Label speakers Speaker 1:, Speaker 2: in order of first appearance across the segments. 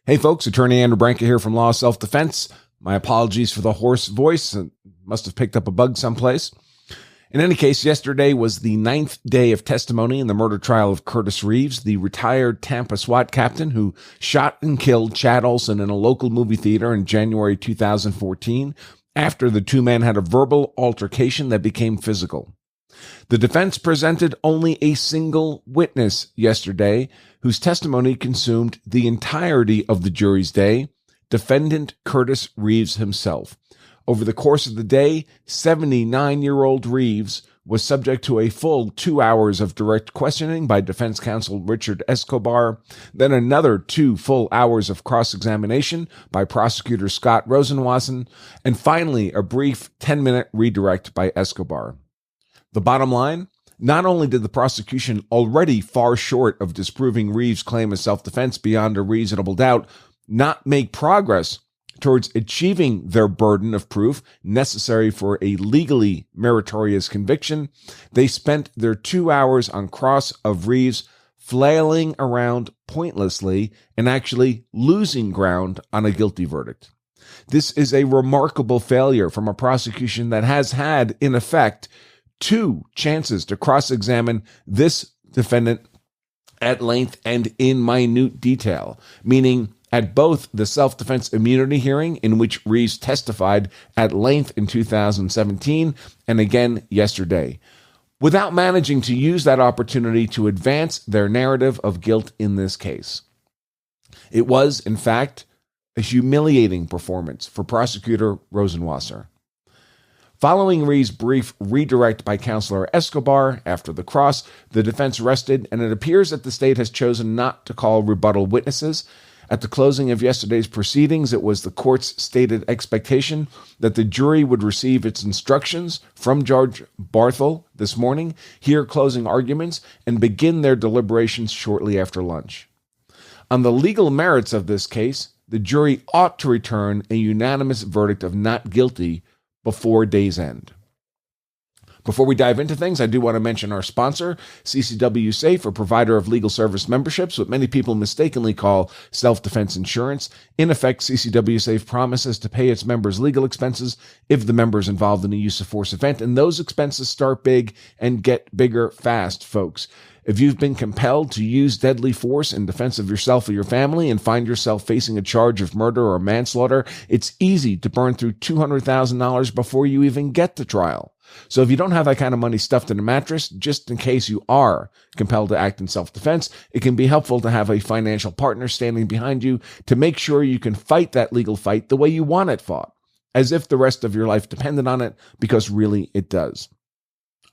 Speaker 1: Hey folks, Attorney Andrew Branca here from Law of Self-Defense. My apologies for the hoarse voice. I must have picked up a bug someplace. In any case, yesterday was the 9th day of testimony in the murder trial of Curtis Reeves, the retired Tampa SWAT captain who shot and killed Chad Oulson in a local movie theater in January 2014 after the two men had a verbal altercation that became physical. The defense presented only a single witness yesterday, whose testimony consumed the entirety of the jury's day, defendant Curtis Reeves himself. Over the course of the day, 79-year-old Reeves was subject to a full 2 hours of direct questioning by Defense Counsel Richard Escobar, then another 2 full hours of cross-examination by Prosecutor Scott Rosenwasser, and finally a brief 10-minute redirect by Escobar. The bottom line, not only did the prosecution, already far short of disproving Reeves' claim of self-defense beyond a reasonable doubt, not make progress towards achieving their burden of proof necessary for a legally meritorious conviction, they spent their 2 hours on cross of Reeves flailing around pointlessly and actually losing ground on a guilty verdict. This is a remarkable failure from a prosecution that has had, in effect, 2 chances to cross-examine this defendant at length and in minute detail, meaning at both the self-defense immunity hearing in which Reeves testified at length in 2017 and again yesterday, without managing to use that opportunity to advance their narrative of guilt in this case. It was, in fact, a humiliating performance for Prosecutor Rosenwasser. Following Reeves' brief redirect by Counselor Escobar after the cross, the defense rested, and it appears that the state has chosen not to call rebuttal witnesses. At the closing of yesterday's proceedings, it was the court's stated expectation that the jury would receive its instructions from Judge Barthel this morning, hear closing arguments, and begin their deliberations shortly after lunch. On the legal merits of this case, the jury ought to return a unanimous verdict of not guilty before day's end. Before we dive into things, I do want to mention our sponsor, CCW Safe, a provider of legal service memberships, what many people mistakenly call self-defense insurance. In effect, CCW Safe promises to pay its members' legal expenses if the member is involved in a use of force event, and those expenses start big and get bigger fast, folks. If you've been compelled to use deadly force in defense of yourself or your family and find yourself facing a charge of murder or manslaughter, it's easy to burn through $200,000 before you even get to trial. So if you don't have that kind of money stuffed in a mattress, just in case you are compelled to act in self-defense, it can be helpful to have a financial partner standing behind you to make sure you can fight that legal fight the way you want it fought, as if the rest of your life depended on it, because really it does.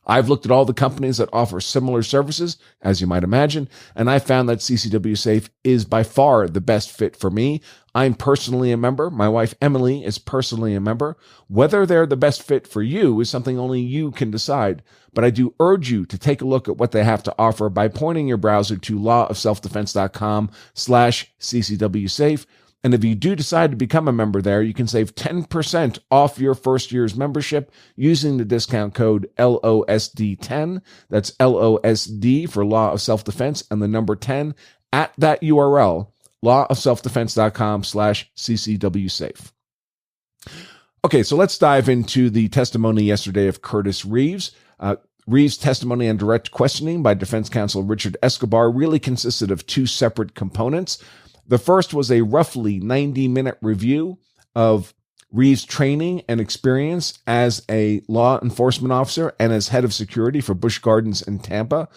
Speaker 1: I've looked at all the companies that offer similar services, as you might imagine, and I found that CCW Safe is by far the best fit for me. I'm personally a member. My wife, Emily, is personally a member. Whether they're the best fit for you is something only you can decide, but I do urge you to take a look at what they have to offer by pointing your browser to lawofselfdefense.com/CCW Safe. And if you do decide to become a member there, you can save 10% off your first year's membership using the discount code LOSD10. That's LOSD for Law of Self-Defense and the number 10 at that URL, lawofselfdefense.com/CCW Safe. Okay, so let's dive into the testimony yesterday of Curtis Reeves. Reeves' testimony and direct questioning by Defense Counsel Richard Escobar really consisted of 2 separate components. The first was a roughly 90-minute review of Reeves' training and experience as a law enforcement officer and as head of security for Busch Gardens in Tampa,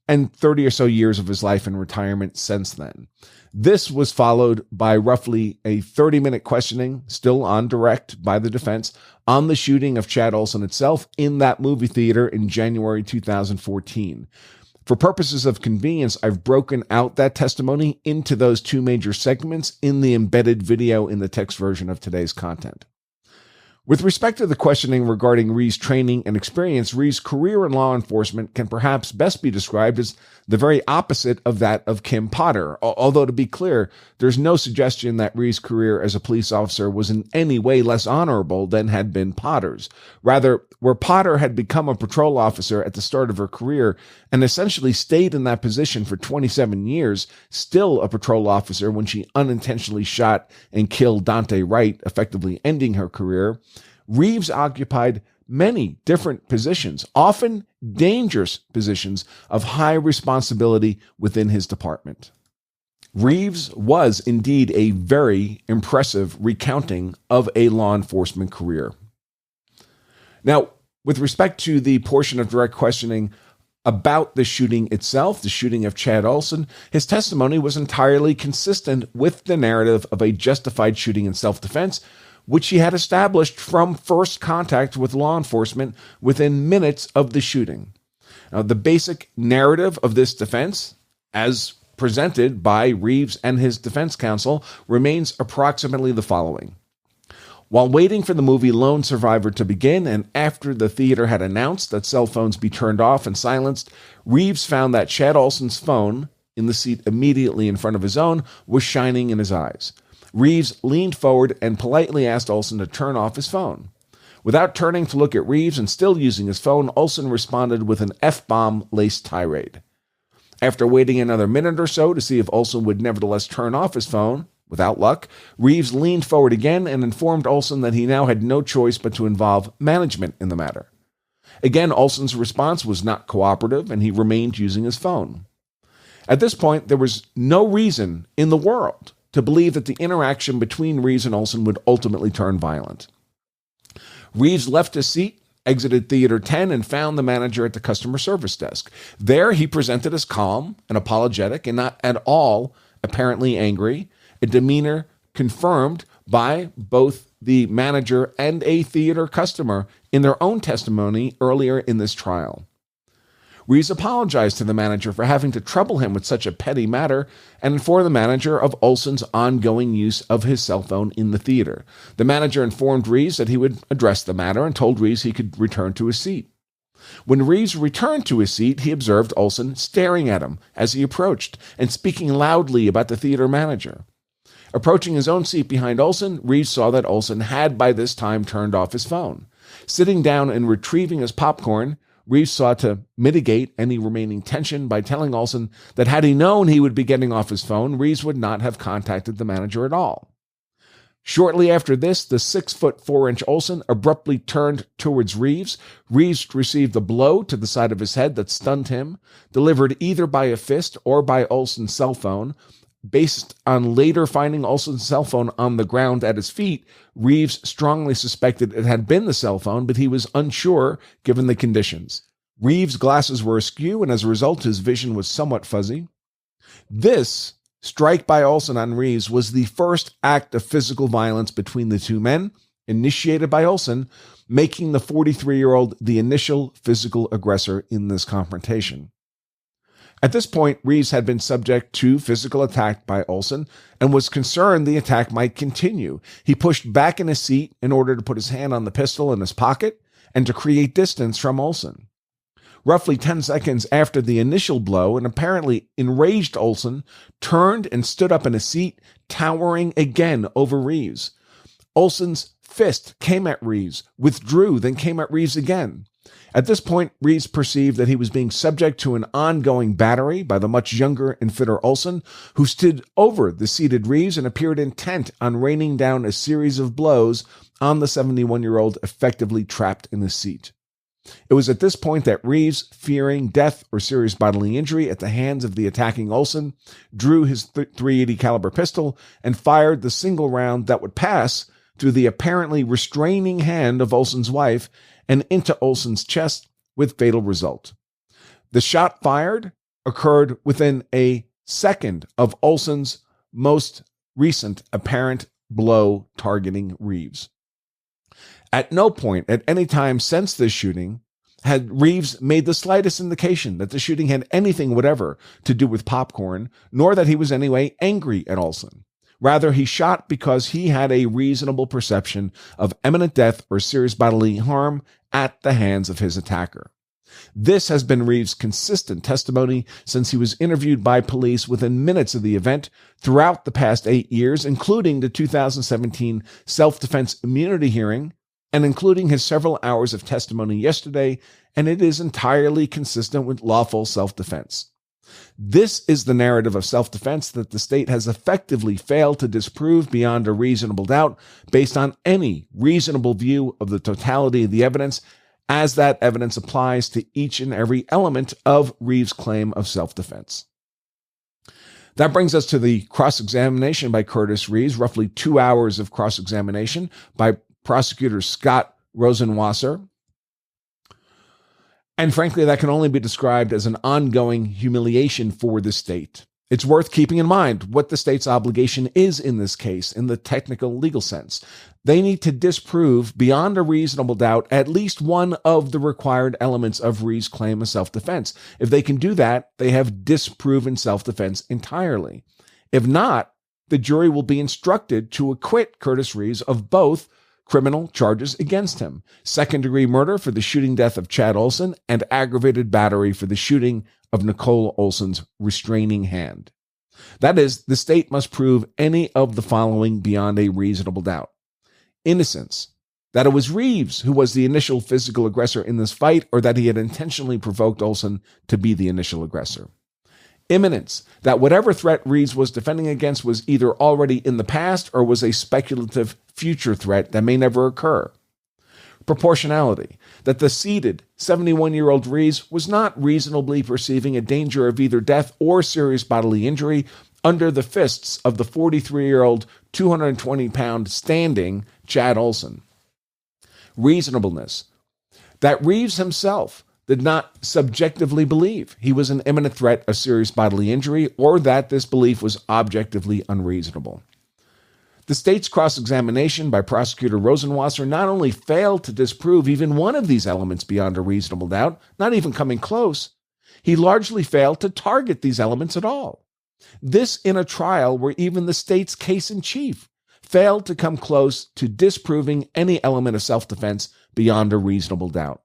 Speaker 1: and 30 or so years of his life in retirement since then. This was followed by roughly a 30-minute questioning, still on direct by the defense, on the shooting of Chad Oulson itself in that movie theater in January 2014. For purposes of convenience, I've broken out that testimony into those 2 major segments in the embedded video in the text version of today's content. With respect to the questioning regarding Reeves' training and experience, Reeves' career in law enforcement can perhaps best be described as the very opposite of that of Kim Potter. Although, to be clear, there's no suggestion that Reeves' career as a police officer was in any way less honorable than had been Potter's. Rather, where Potter had become a patrol officer at the start of her career and essentially stayed in that position for 27 years, still a patrol officer when she unintentionally shot and killed Dante Wright, effectively ending her career, Reeves occupied many different positions, often dangerous positions of high responsibility within his department. Reeves was indeed a very impressive recounting of a law enforcement career. Now, with respect to the portion of direct questioning about the shooting itself, the shooting of Chad Oulson, his testimony was entirely consistent with the narrative of a justified shooting in self-defense, which he had established from first contact with law enforcement within minutes of the shooting. Now, the basic narrative of this defense, as presented by Reeves and his defense counsel, remains approximately the following. While waiting for the movie Lone Survivor to begin, and after the theater had announced that cell phones be turned off and silenced, Reeves found that Chad Oulson's phone, in the seat immediately in front of his own, was shining in his eyes. Reeves leaned forward and politely asked Oulson to turn off his phone. Without turning to look at Reeves and still using his phone, Oulson responded with an F-bomb-laced tirade. After waiting another minute or so to see if Oulson would nevertheless turn off his phone, without luck, Reeves leaned forward again and informed Oulson that he now had no choice but to involve management in the matter. Again, Oulson's response was not cooperative, and he remained using his phone. At this point, there was no reason in the world to believe that the interaction between Reeves and Oulson would ultimately turn violent. Reeves left his seat, exited Theater 10, and found the manager at the customer service desk. There, he presented as calm and apologetic and not at all apparently angry, a demeanor confirmed by both the manager and a theater customer in their own testimony earlier in this trial. Reeves apologized to the manager for having to trouble him with such a petty matter and informed the manager of Oulson's ongoing use of his cell phone in the theater. The manager informed Reeves that he would address the matter and told Reeves he could return to his seat. When Reeves returned to his seat, he observed Oulson staring at him as he approached and speaking loudly about the theater manager. Approaching his own seat behind Oulson, Reeves saw that Oulson had by this time turned off his phone. Sitting down and retrieving his popcorn, Reeves sought to mitigate any remaining tension by telling Oulson that had he known he would be getting off his phone, Reeves would not have contacted the manager at all. Shortly after this, the 6'4" Oulson abruptly turned towards Reeves. Reeves received a blow to the side of his head that stunned him, delivered either by a fist or by Oulson's cell phone. Based on later finding Oulson's cell phone on the ground at his feet, Reeves strongly suspected it had been the cell phone, but he was unsure given the conditions. Reeves' glasses were askew, and as a result, his vision was somewhat fuzzy. This strike by Oulson on Reeves was the first act of physical violence between the two men, initiated by Oulson, making the 43-year-old the initial physical aggressor in this confrontation. At this point, Reeves had been subject to physical attack by Oulson and was concerned the attack might continue. He pushed back in his seat in order to put his hand on the pistol in his pocket and to create distance from Oulson. Roughly 10 seconds after the initial blow, an apparently enraged Oulson turned and stood up in his seat, towering again over Reeves. Oulson's fist came at Reeves, withdrew, then came at Reeves again. At this point, Reeves perceived that he was being subject to an ongoing battery by the much younger and fitter Oulson, who stood over the seated Reeves and appeared intent on raining down a series of blows on the 71-year-old effectively trapped in his seat. It was at this point that Reeves, fearing death or serious bodily injury at the hands of the attacking Oulson, drew his .380 caliber pistol and fired the single round that would pass through the apparently restraining hand of Oulson's wife and into Oulson's chest with fatal result. The shot fired occurred within a second of Oulson's most recent apparent blow targeting Reeves. At no point at any time since this shooting had Reeves made the slightest indication that the shooting had anything whatever to do with popcorn, nor that he was anyway angry at Oulson. Rather, he shot because he had a reasonable perception of imminent death or serious bodily harm at the hands of his attacker. This has been Reeves' consistent testimony since he was interviewed by police within minutes of the event throughout the past 8 years, including the 2017 self-defense immunity hearing and including his several hours of testimony yesterday, and it is entirely consistent with lawful self-defense. This is the narrative of self-defense that the state has effectively failed to disprove beyond a reasonable doubt based on any reasonable view of the totality of the evidence as that evidence applies to each and every element of Reeves' claim of self-defense. That brings us to the cross-examination by Curtis Reeves, roughly 2 hours of cross-examination by Prosecutor Scott Rosenwasser. And frankly, that can only be described as an ongoing humiliation for the state. It's worth keeping in mind what the state's obligation is in this case in the technical legal sense. They need to disprove beyond a reasonable doubt at least one of the required elements of Reeves' claim of self-defense. If they can do that, they have disproven self-defense entirely. If not, the jury will be instructed to acquit Curtis Reeves of both criminal charges against him: second-degree murder for the shooting death of Chad Oulson and aggravated battery for the shooting of Nicole Olson's restraining hand. That is, the state must prove any of the following beyond a reasonable doubt: innocence, that it was Reeves who was the initial physical aggressor in this fight, or that he had intentionally provoked Oulson to be the initial aggressor; imminence, that whatever threat Reeves was defending against was either already in the past or was a speculative future threat that may never occur; proportionality, that the seated 71-year-old Reeves was not reasonably perceiving a danger of either death or serious bodily injury under the fists of the 43-year-old, 220-pound standing Chad Oulson; reasonableness, that Reeves himself did not subjectively believe he was an imminent threat of serious bodily injury or that this belief was objectively unreasonable. The state's cross-examination by Prosecutor Rosenwasser not only failed to disprove even one of these elements beyond a reasonable doubt, not even coming close, he largely failed to target these elements at all. This in a trial where even the state's case-in-chief failed to come close to disproving any element of self-defense beyond a reasonable doubt.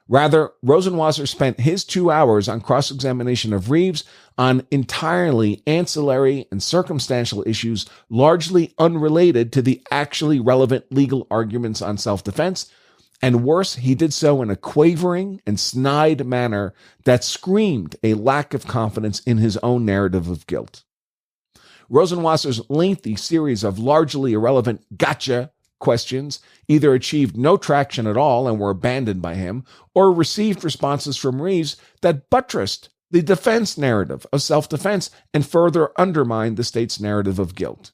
Speaker 1: Rather, Rosenwasser spent his 2 hours on cross-examination of Reeves on entirely ancillary and circumstantial issues largely unrelated to the actually relevant legal arguments on self-defense, and worse, he did so in a quavering and snide manner that screamed a lack of confidence in his own narrative of guilt. Rosenwasser's lengthy series of largely irrelevant gotcha questions either achieved no traction at all and were abandoned by him, or received responses from Reeves that buttressed the defense narrative of self-defense and further undermined the state's narrative of guilt.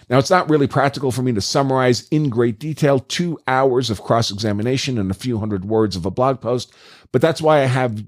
Speaker 1: Now, it's not really practical for me to summarize in great detail 2 hours of cross-examination and a few hundred words of a blog post, but that's why I have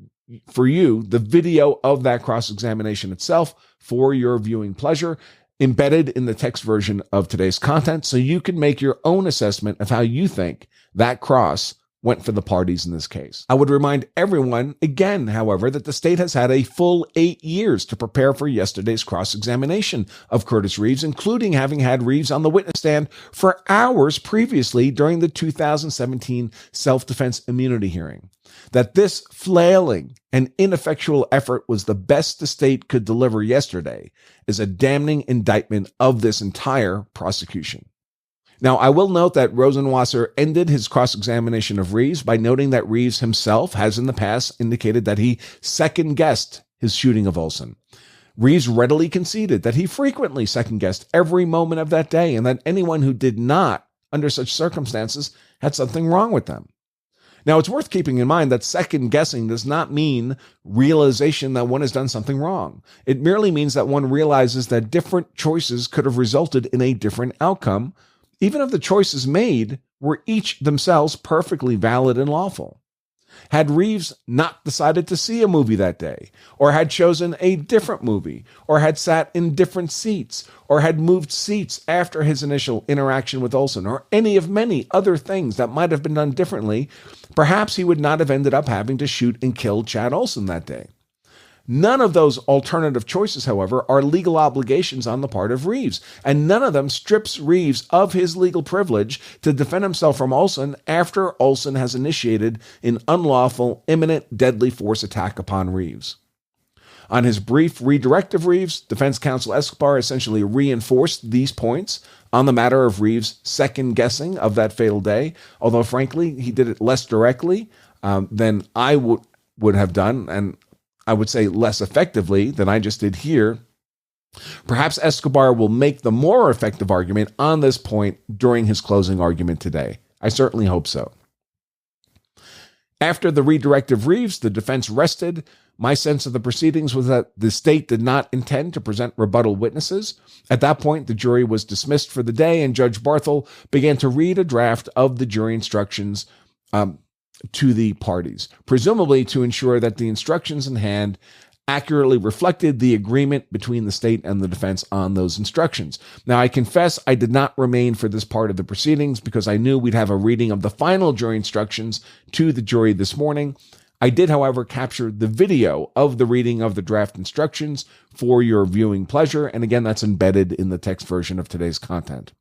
Speaker 1: for you the video of that cross-examination itself for your viewing pleasure, embedded in the text version of today's content, so you can make your own assessment of how you think that cross went for the parties in this case. I would remind everyone again, however, that the state has had a full 8 years to prepare for yesterday's cross-examination of Curtis Reeves, including having had Reeves on the witness stand for hours previously during the 2017 self-defense immunity hearing. That this flailing and ineffectual effort was the best the state could deliver yesterday is a damning indictment of this entire prosecution. Now, I will note that Rosenwasser ended his cross-examination of Reeves by noting that Reeves himself has in the past indicated that he second-guessed his shooting of Oulson. Reeves readily conceded that he frequently second-guessed every moment of that day and that anyone who did not, under such circumstances, had something wrong with them. Now, it's worth keeping in mind that second-guessing does not mean realization that one has done something wrong. It merely means that one realizes that different choices could have resulted in a different outcome, even if the choices made were each themselves perfectly valid and lawful. Had Reeves not decided to see a movie that day, or had chosen a different movie, or had sat in different seats, or had moved seats after his initial interaction with Oulson, or any of many other things that might have been done differently, perhaps he would not have ended up having to shoot and kill Chad Oulson that day. None of those alternative choices, however, are legal obligations on the part of Reeves, and none of them strips Reeves of his legal privilege to defend himself from Oulson after Oulson has initiated an unlawful, imminent, deadly force attack upon Reeves. On his brief redirect of Reeves, Defense Counsel Escobar essentially reinforced these points on the matter of Reeves' second guessing of that fatal day, although frankly, he did it less directly than I would have done, and I would say less effectively than I just did here. Perhaps Escobar will make the more effective argument on this point during his closing argument today. I certainly hope so. After the redirect of Reeves, the defense rested. My sense of the proceedings was that the state did not intend to present rebuttal witnesses. At that point, the jury was dismissed for the day, and Judge Barthel began to read a draft of the jury instructions to the parties, presumably to ensure that the instructions in hand accurately reflected the agreement between the state and the defense on those instructions. Now, I confess I did not remain for this part of the proceedings because I knew we'd have a reading of the final jury instructions to the jury this morning. I did, however, capture the video of the reading of the draft instructions for your viewing pleasure, and again, that's embedded in the text version of today's content.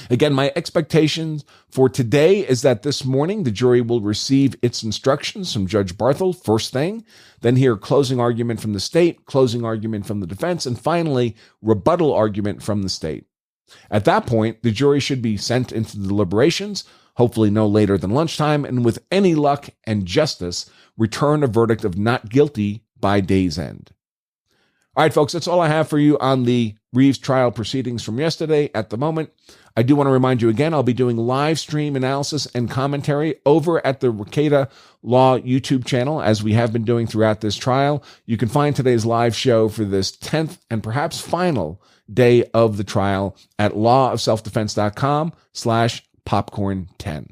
Speaker 1: Again, my expectations for today is that this morning the jury will receive its instructions from Judge Barthel first thing, then hear closing argument from the state, closing argument from the defense, and finally rebuttal argument from the state. At that point, the jury should be sent into the deliberations, hopefully no later than lunchtime, and with any luck and justice, return a verdict of not guilty by day's end. All right, folks, that's all I have for you on the Reeves trial proceedings from yesterday at the moment. I do want to remind you again, I'll be doing live stream analysis and commentary over at the Rekieta Law YouTube channel, as we have been doing throughout this trial. You can find today's live show for this 10th and perhaps final day of the trial at lawofselfdefense.com/popcorn10.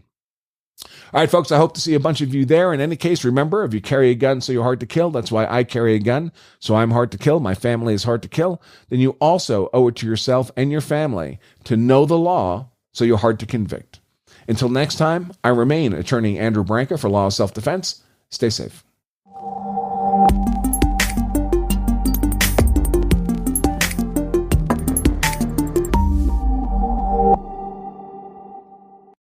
Speaker 1: All right, folks, I hope to see a bunch of you there. In any case, remember, if you carry a gun so you're hard to kill, that's why I carry a gun, so I'm hard to kill, my family is hard to kill, then you also owe it to yourself and your family to know the law so you're hard to convict. Until next time, I remain Attorney Andrew Branca for Law of Self-Defense. Stay safe.